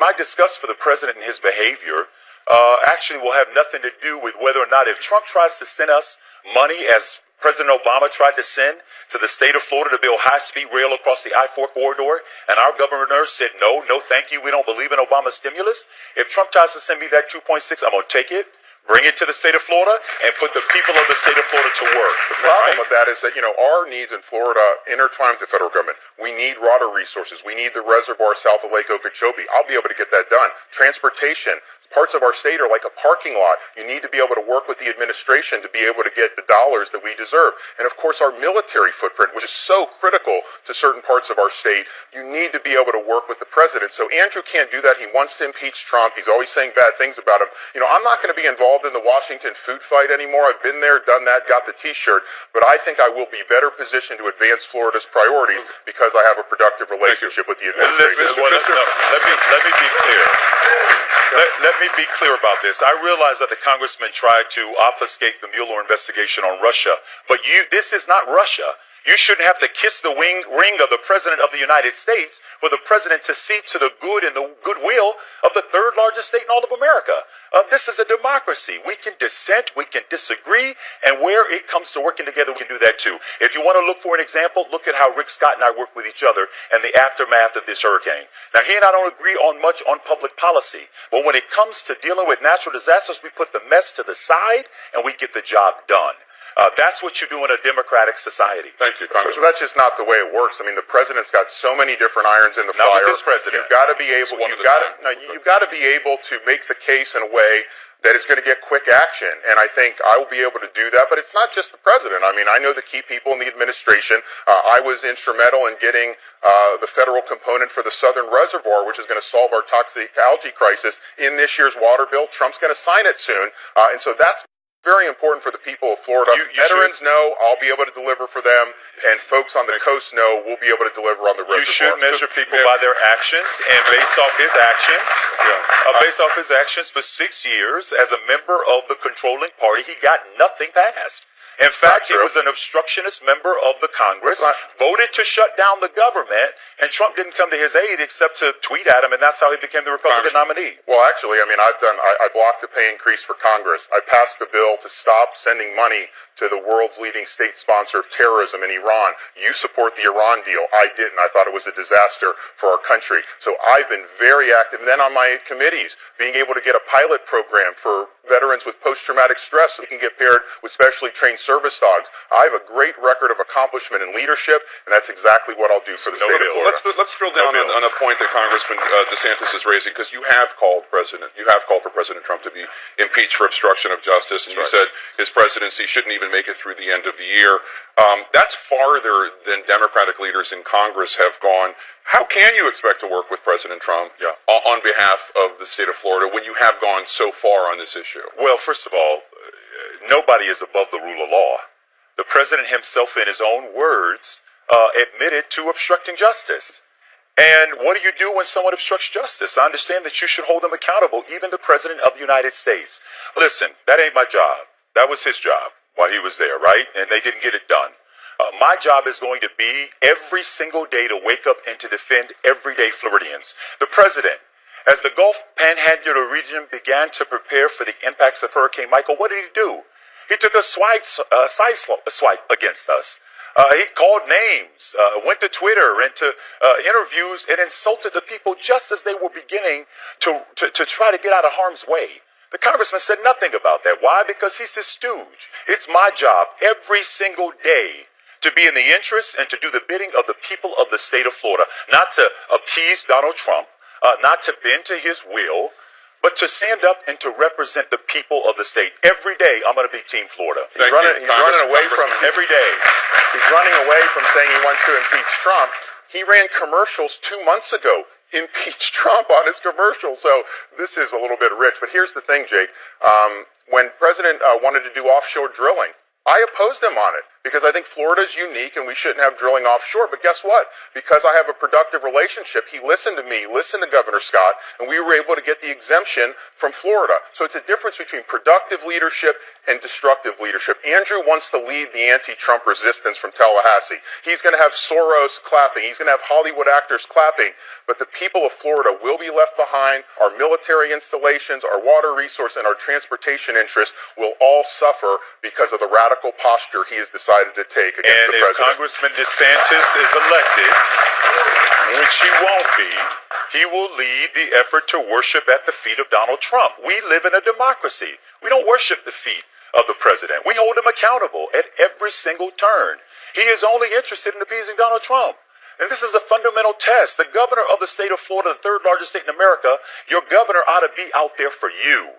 my disgust for the president and his behavior actually will have nothing to do with whether or not, if Trump tries to send us money, as President Obama tried to send to the state of Florida to build high-speed rail across the I-4 corridor, and our governor said, no, thank you, we don't believe in Obama's stimulus. If Trump tries to send me that 2.6, I'm going to take it, bring it to the state of Florida, and put the people of the state of Florida to work. The problem with that is that, our needs in Florida intertwine with the federal government. We need water resources. We need the reservoir south of Lake Okeechobee. I'll be able to get that done. Transportation. Parts of our state are like a parking lot. You need to be able to work with the administration to be able to get the dollars that we deserve. And of course, our military footprint, which is so critical to certain parts of our state, you need to be able to work with the president. So Andrew can't do that. He wants to impeach Trump. He's always saying bad things about him. I'm not going to be involved in the Washington food fight anymore. I've been there, done that, got the t-shirt. But I think I will be better positioned to advance Florida's priorities because I have a productive relationship with the administration. Let me be clear. Let me be clear about this. I realize that the congressman tried to obfuscate the Mueller investigation on Russia, but this is not Russia. You shouldn't have to kiss the ring of the President of the United States for the President to see to the good and the goodwill of the third largest state in all of America. This is a democracy. We can dissent, we can disagree, and where it comes to working together, we can do that too. If you want to look for an example, look at how Rick Scott and I work with each other and the aftermath of this hurricane. Now, he and I don't agree on much on public policy, but when it comes to dealing with natural disasters, we put the mess to the side and we get the job done. That's what you do in a democratic society. Thank you, Congressman. So that's just not the way it works. I mean, the president's got so many different irons in the fire. Not with this president. You've got to be able. You've got to be able to make the case in a way that is going to get quick action. And I think I will be able to do that. But it's not just the president. I mean, I know the key people in the administration. I was instrumental in getting the federal component for the Southern Reservoir, which is going to solve our toxic algae crisis in this year's water bill. Trump's going to sign it soon. And so that's very important for the people of Florida. Veterans know I'll be able to deliver for them, and folks on the coast know we'll be able to deliver on the reservoir. You should measure people by their actions, and based off his actions, for 6 years as a member of the controlling party, he got nothing passed. In fact, he was an obstructionist member of the Congress, voted to shut down the government, and Trump didn't come to his aid except to tweet at him, and that's how he became the Republican nominee. Well, actually, I mean, I blocked the pay increase for Congress. I passed the bill to stop sending money to the world's leading state sponsor of terrorism in Iran. You support the Iran deal. I didn't. I thought it was a disaster for our country. So I've been very active. And then on my committees, being able to get a pilot program for veterans with post-traumatic stress so they can get paired with specially trained service dogs. I have a great record of accomplishment and leadership, and that's exactly what I'll do for the state of Florida. Let's drill down on a point that Congressman DeSantis is raising, because you have called for President Trump to be impeached for obstruction of justice, and you said his presidency shouldn't even make it through the end of the year. That's farther than Democratic leaders in Congress have gone. How can you expect to work with President Trump on behalf of the state of Florida when you have gone so far on this issue? Well, first of all, nobody is above the rule of law. The president himself, in his own words, admitted to obstructing justice. And what do you do when someone obstructs justice? I understand that you should hold them accountable, even the president of the United States. Listen, that ain't my job. That was his job while he was there, right? And they didn't get it done. My job is going to be every single day to wake up and to defend everyday Floridians. The president, as the Gulf Panhandle region began to prepare for the impacts of Hurricane Michael, what did he do? He took a swipe against us. He called names, went to Twitter and to interviews and insulted the people just as they were beginning to try to get out of harm's way. The congressman said nothing about that. Why? Because he's his stooge. It's my job every single day to be in the interest and to do the bidding of the people of the state of Florida, not to appease Donald Trump, not to bend to his will, but to stand up and to represent the people of the state. Every day, I'm going to be Team Florida. He's running away from every day. He's running away from saying he wants to impeach Trump. He ran commercials 2 months ago. Impeach Trump on his commercial. So this is a little bit rich. But here's the thing, Jake. When President wanted to do offshore drilling, I opposed him on it because I think Florida's unique and we shouldn't have drilling offshore. But guess what? Because I have a productive relationship, he listened to me, listened to Governor Scott, and we were able to get the exemption from Florida. So it's a difference between productive leadership and destructive leadership. Andrew wants to lead the anti-Trump resistance from Tallahassee. He's going to have Soros clapping. He's going to have Hollywood actors clapping. But the people of Florida will be left behind. Our military installations, our water resource, and our transportation interests will all suffer because of the radical posture he has decided to take against the president. And if Congressman DeSantis is elected, which he won't be, he will lead the effort to worship at the feet of Donald Trump. We live in a democracy. We don't worship the feet of the president. We hold him accountable at every single turn. He is only interested in appeasing Donald Trump. And this is a fundamental test. The governor of the state of Florida, the third largest state in America, your governor ought to be out there for you.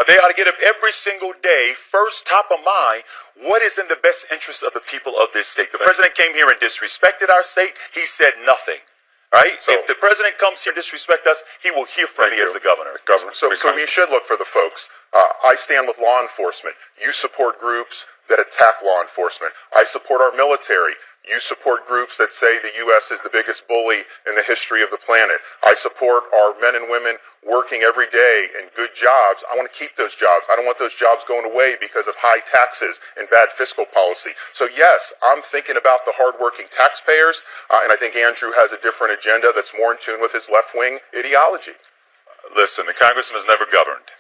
They ought to get up every single day, first top of mind, what is in the best interest of the people of this state. The president came here and disrespected our state. He said nothing. Right? So, if the president comes here and disrespect us, he will hear from me as the governor. So we should look for the folks. I stand with law enforcement. You support groups that attack law enforcement. I support our military. You support groups that say the U.S. is the biggest bully in the history of the planet. I support our men and women working every day in good jobs. I want to keep those jobs. I don't want those jobs going away because of high taxes and bad fiscal policy. So yes, I'm thinking about the hardworking taxpayers, and I think Andrew has a different agenda that's more in tune with his left-wing ideology. Listen, the congressman has never governed.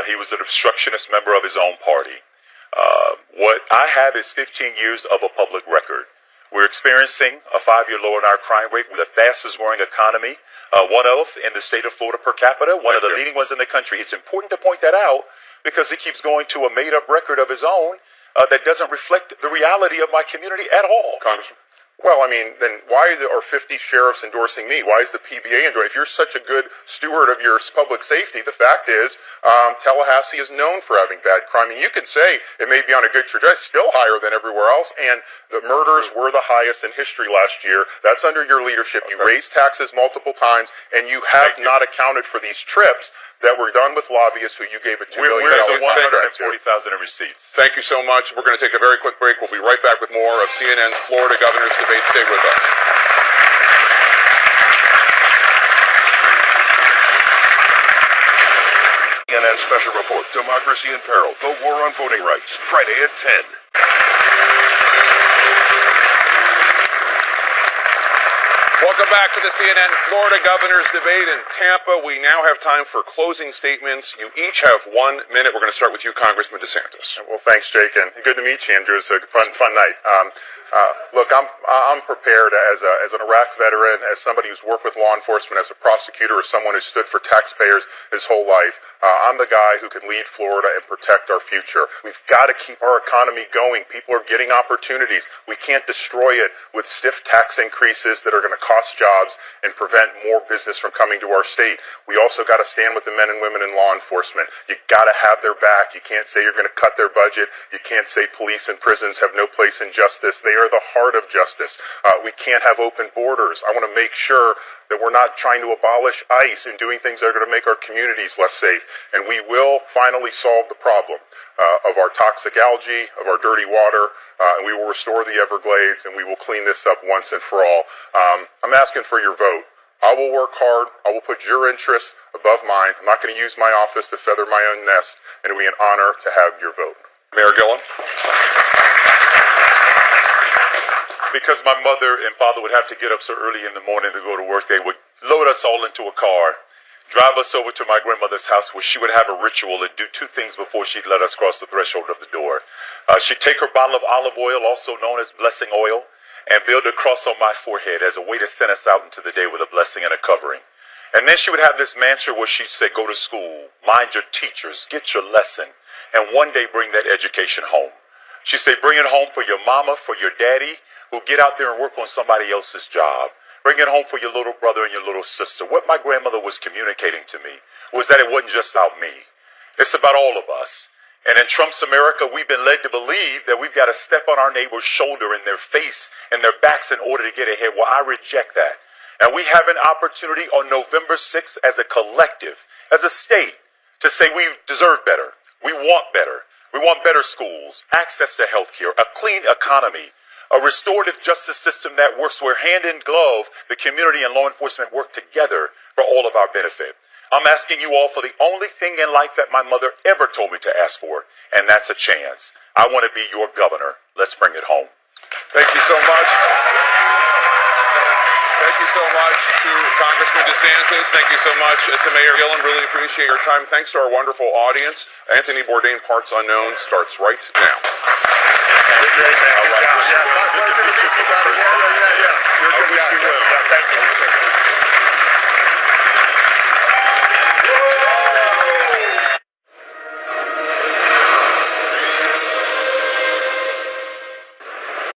He was an obstructionist member of his own party. What I have is 15 years of a public record. We're experiencing a 5-year low in our crime rate. We're the fastest growing economy, one of in the state of Florida per capita, one of the leading ones in the country. It's important to point that out because he keeps going to a made-up record of his own that doesn't reflect the reality of my community at all. Congressman? Well, I mean, then why are 50 sheriffs endorsing me? Why is the PBA endorsing? If you're such a good steward of your public safety, the fact is Tallahassee is known for having bad crime. And you could say it may be on a good trajectory, still higher than everywhere else. And the murders were the highest in history last year. That's under your leadership. You raised taxes multiple times, and you have not accounted for these trips that were done with lobbyists who you gave a $2 billion contract. We're the 140,000 in receipts. Thank you so much. We're going to take a very quick break. We'll be right back with more of CNN's Florida Governor's Debate. Stay with us. CNN Special Report, Democracy in Peril, The War on Voting Rights, Friday at 10. Welcome back to the CNN Florida Governor's Debate in Tampa. We now have time for closing statements. You each have 1 minute. We're going to start with you, Congressman DeSantis. Well, thanks, Jake, and good to meet you, Andrew. It's a fun night. Look, I'm prepared as an Iraq veteran, as somebody who's worked with law enforcement, as a prosecutor, as someone who's stood for taxpayers his whole life. I'm the guy who can lead Florida and protect our future. We've got to keep our economy going. People are getting opportunities. We can't destroy it with stiff tax increases that are going to cost jobs and prevent more business from coming to our state. We also got to stand with the men and women in law enforcement. You got to have their back. You can't say you're going to cut their budget. You can't say police and prisons have no place in justice. They are the heart of justice. We can't have open borders. I want to make sure that we're not trying to abolish ICE and doing things that are going to make our communities less safe. And we will finally solve the problem of our toxic algae, of our dirty water, and we will restore the Everglades, and we will clean this up once and for all. I'm asking for your vote. I will work hard. I will put your interests above mine. I'm not going to use my office to feather my own nest, and it will be an honor to have your vote. Mayor Gilliam? Because my mother and father would have to get up so early in the morning to go to work, they would load us all into a car, drive us over to my grandmother's house where she would have a ritual and do 2 things before she'd let us cross the threshold of the door. She'd take her bottle of olive oil, also known as blessing oil, and build a cross on my forehead as a way to send us out into the day with a blessing and a covering. And then she would have this mantra where she'd say, go to school, mind your teachers, get your lesson, and one day bring that education home. She said, bring it home for your mama, for your daddy, who get out there and work on somebody else's job. Bring it home for your little brother and your little sister. What my grandmother was communicating to me was that it wasn't just about me. It's about all of us. And in Trump's America, we've been led to believe that we've got to step on our neighbor's shoulder in their face and their backs in order to get ahead. Well, I reject that. And we have an opportunity on November 6th as a collective, as a state, to say we deserve better. We want better. We want better schools, access to health care, a clean economy, a restorative justice system that works where hand in glove, the community and law enforcement work together for all of our benefit. I'm asking you all for the only thing in life that my mother ever told me to ask for, and that's a chance. I want to be your governor. Let's bring it home. Thank you so much. Thank you so much to Congressman DeSantis. Thank you so much to Mayor Gilliam. Really appreciate your time. Thanks to our wonderful audience. Anthony Bourdain, Parts Unknown, starts right now. Good day, man. Good job. Yeah, my pleasure to meet you, buddy.